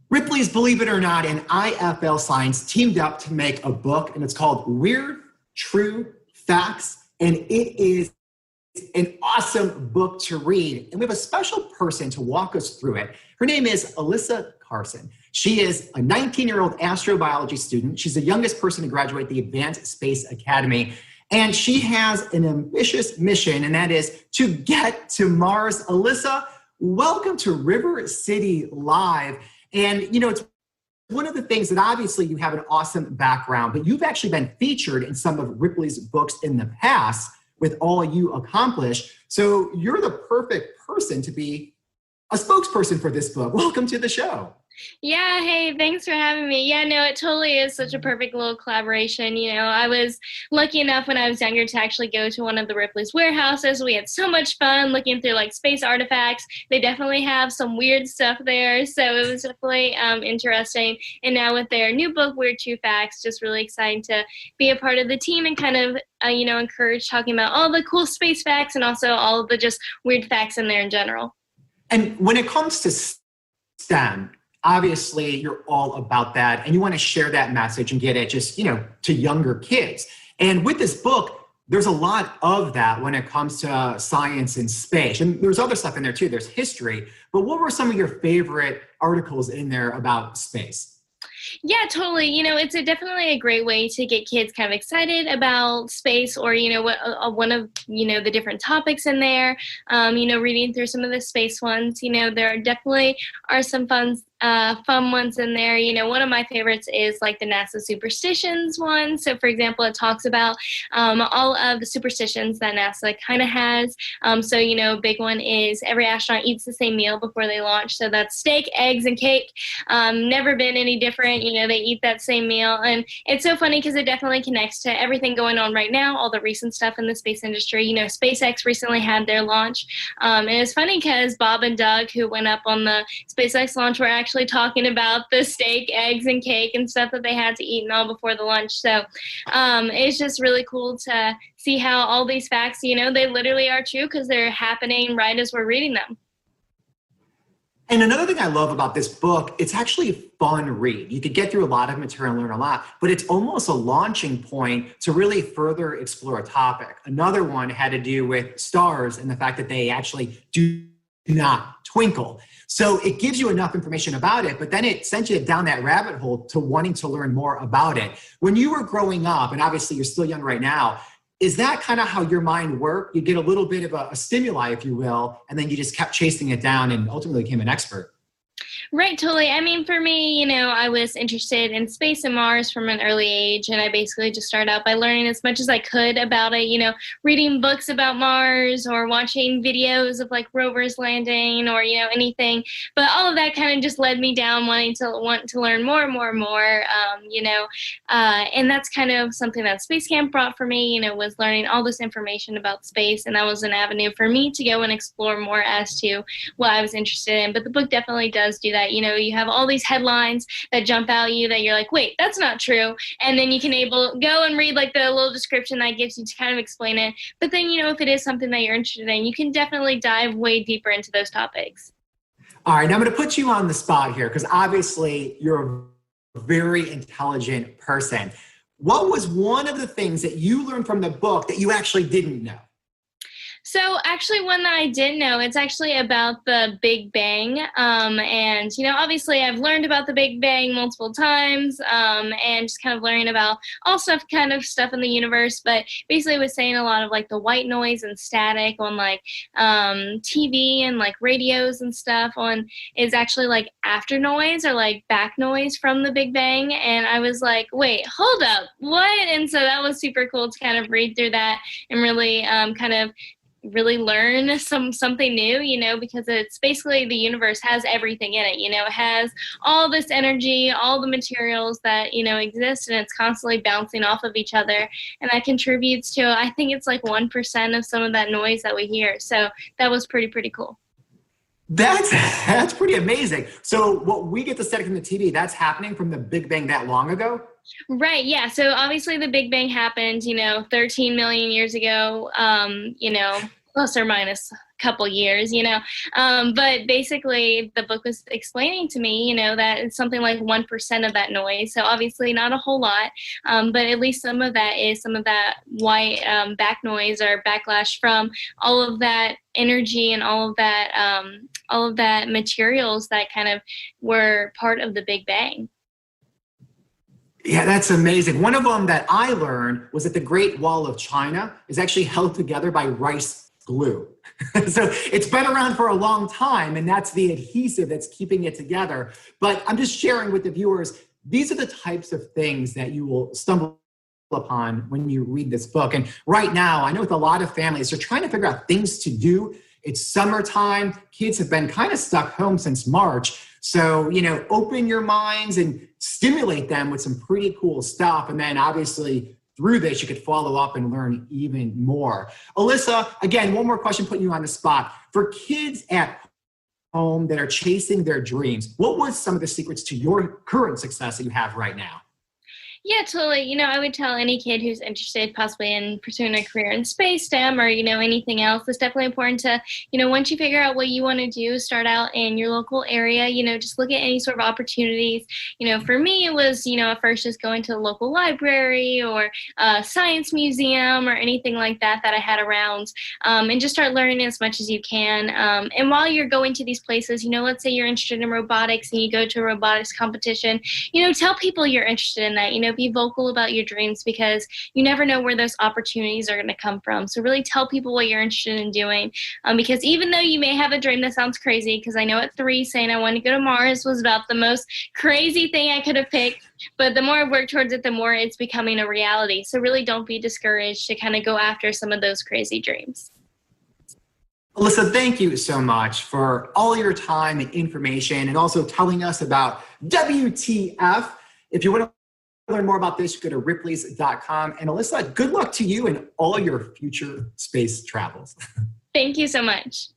Ripley's Believe It or Not and IFL Science teamed up to make a book, and it's called Weird True Facts. And it is an awesome book to read. And we have a special person to walk us through it. Her name is Alyssa Carson. She is a 19-year-old astrobiology student. She's the youngest person to graduate the Advanced Space Academy. And she has an ambitious mission, and that is to get to Mars. Alyssa, welcome to River City Live. And, you know, it's one of the things that obviously you have an awesome background, but you've actually been featured in some of Ripley's books in the past with all you accomplished. So you're the perfect person to be a spokesperson for this book. Welcome to the show. Yeah, hey, thanks for having me. Yeah, no, it totally is such a perfect little collaboration. You know, I was lucky enough when I was younger to actually go to one of the Ripley's warehouses. We had so much fun looking through like space artifacts. They definitely have some weird stuff there. So it was definitely interesting. And now with their new book, Weird True Facts, just really exciting to be a part of the team and kind of, encourage talking about all the cool space facts and also all of the just weird facts in there in general. And when it comes to STEM, obviously you're all about that and you want to share that message and get it just, to younger kids. And with this book, there's a lot of that when it comes to science and space. And there's other stuff in there too. There's history. But what were some of your favorite articles in there about space? Yeah, totally. It's definitely a great way to get kids kind of excited about space or, one of, the different topics in there, reading through some of the space ones, there definitely are some fun ones in there. One of my favorites is like the NASA superstitions one. So for example, it talks about all of the superstitions that NASA kind of has. Big one is every astronaut eats the same meal before they launch. So that's steak, eggs, and cake. Never been any different. They eat that same meal. And it's so funny because it definitely connects to everything going on right now, all the recent stuff in the space industry. SpaceX recently had their launch. And it's funny because Bob and Doug, who went up on the SpaceX launch, were actually talking about the steak, eggs, and cake and stuff that they had to eat and all before the lunch. So it's just really cool to see how all these facts, they literally are true because they're happening right as we're reading them. And another thing I love about this book, it's actually a fun read. You could get through a lot of material and learn a lot, but it's almost a launching point to really further explore a topic. Another one had to do with stars and the fact that they actually do not twinkle. So it gives you enough information about it, but then it sends you down that rabbit hole to wanting to learn more about it. When you were growing up, and obviously you're still young right now, is that kind of how your mind worked? You get a little bit of a stimuli, if you will, and then you just kept chasing it down and ultimately became an expert. Right, totally. I mean, for me, I was interested in space and Mars from an early age, and I basically just started out by learning as much as I could about it, reading books about Mars or watching videos of like rovers landing or, anything. But all of that kind of just led me down want to learn more and more and more, and that's kind of something that Space Camp brought for me, was learning all this information about space, and that was an avenue for me to go and explore more as to what I was interested in. But the book definitely does do that. You have all these headlines that jump out at you that you're like, wait, that's not true. And then you can go and read like the little description that gives you to kind of explain it. But then, if it is something that you're interested in, you can definitely dive way deeper into those topics. All right, now I'm going to put you on the spot here because obviously you're a very intelligent person. What was one of the things that you learned from the book that you actually didn't know? So actually one that I didn't know, it's actually about the Big Bang. And, obviously I've learned about the Big Bang multiple times and just kind of learning about all stuff in the universe. But basically it was saying a lot of like the white noise and static on like TV and like radios and stuff is actually like after noise or like back noise from the Big Bang. And I was like, wait, hold up, what? And so that was super cool to kind of read through that and really really learn something new, because it's basically the universe has everything in it, it has all this energy, all the materials that, exist, and it's constantly bouncing off of each other. And that contributes to, I think it's like 1% of some of that noise that we hear. So that was pretty cool. That's pretty amazing. So what we get to study from the TV, that's happening from the Big Bang that long ago? Right, yeah. So obviously the Big Bang happened, 13 million years ago, plus or minus couple years, but basically the book was explaining to me, that it's something like 1% of that noise. So obviously not a whole lot, but at least some of that white back noise or backlash from all of that energy and all of that materials that kind of were part of the Big Bang. Yeah, that's amazing. One of them that I learned was that the Great Wall of China is actually held together by rice glue. So it's been around for a long time, and that's the adhesive that's keeping it together. But I'm just sharing with the viewers, these are the types of things that you will stumble upon when you read this book. And right now, I know with a lot of families, they're trying to figure out things to do. It's summertime. Kids have been kind of stuck home since March. So, open your minds and stimulate them with some pretty cool stuff. And then obviously through this, you could follow up and learn even more. Alyssa, again, one more question, putting you on the spot. For kids at home that are chasing their dreams, what was some of the secrets to your current success that you have right now? Yeah, totally. I would tell any kid who's interested possibly in pursuing a career in space, STEM, or, anything else. It's definitely important to, once you figure out what you want to do, start out in your local area, just look at any sort of opportunities. For me, it was, at first just going to a local library or a science museum or anything like that I had around, and just start learning as much as you can. And while you're going to these places, let's say you're interested in robotics and you go to a robotics competition, tell people you're interested in that, be vocal about your dreams, because you never know where those opportunities are going to come from. So really tell people what you're interested in doing, because even though you may have a dream that sounds crazy, because I know at 3 saying I want to go to Mars was about the most crazy thing I could have picked, but the more I work towards it, the more it's becoming a reality. So really don't be discouraged to kind of go after some of those crazy dreams. Alyssa, thank you so much for all your time and information, and also telling us about WTF. If you want to learn more about this, you go to ripleys.com. And Alyssa, good luck to you in all your future space travels. Thank you so much.